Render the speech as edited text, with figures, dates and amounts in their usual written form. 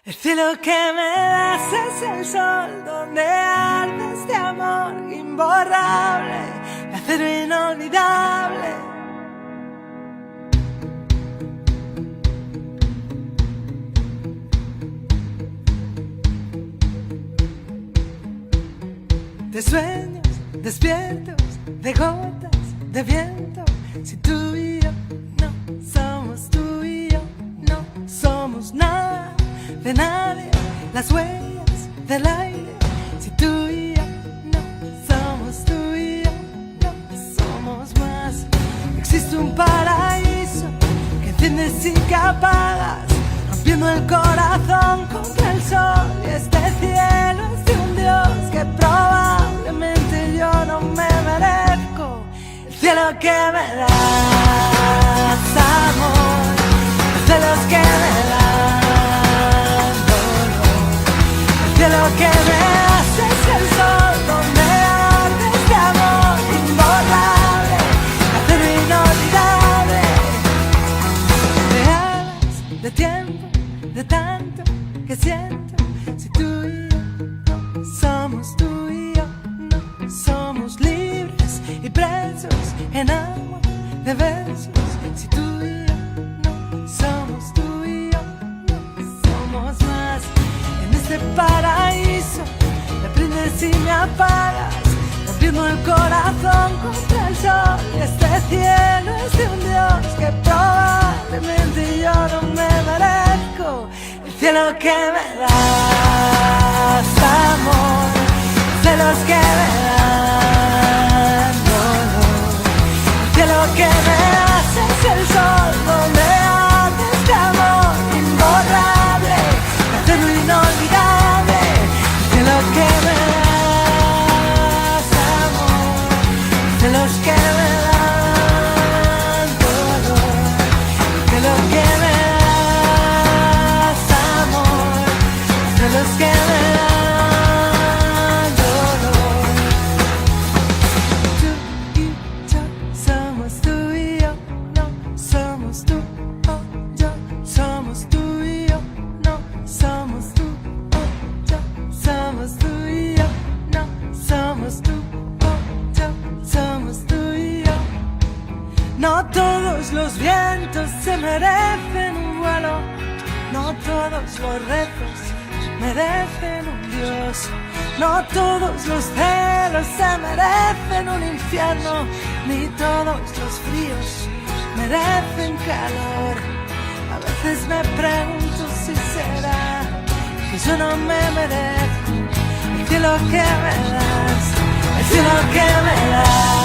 El cielo que me das es el sol donde arde este amor imborrable, de acero inolvidable. De sueños despiertos, de gotas de viento. Si tú y yo no somos tú y yo, no somos nada de nadie, las huellas del aire. Si tú y yo no somos tú y yo, no somos más. Existe un paraíso que enciendes y que apagas, rompiendo el corazón contra el sol. Y este cielo es de un Dios que probablemente yo no me merezco. El cielo que me das, amor, los celos que me dan dolor. El cielo que me das es el sol donde arde este amor imborrable, acero inolvidable. De alas, de tiempo, de tanto que siento. Si tú y yo no somos tú y yo, no somos libres y presos en agua de besos. Si tú y yo no somos tú y yo, no somos más. En este paraíso me prendes y me apagas, rompiendo el corazón contra el sol. Y este cielo es de un Dios que probablemente yo no me merezco. El cielo que me das, amor, los celos que me dan dolor. El cielo que me das es el sol donde arde este amor imborrable, acero inolvidable. El cielo que me das, amor, los celos que me dan dolor. El cielo que me das, amor, los celos que me dan dolor. Tú y yo somos tú y yo, no somos tú o yo. Somos tú y yo, no somos tú o yo. Somos tú y yo, no somos tú o yo. Somos tú y yo. No todos los vientos se merecen un vuelo, no todos los rezos merecen un Dios, no todos los celos se merecen un infierno, ni todos los fríos merecen calor. A veces me pregunto si será que yo no me merezco el cielo que me das, el cielo que me das.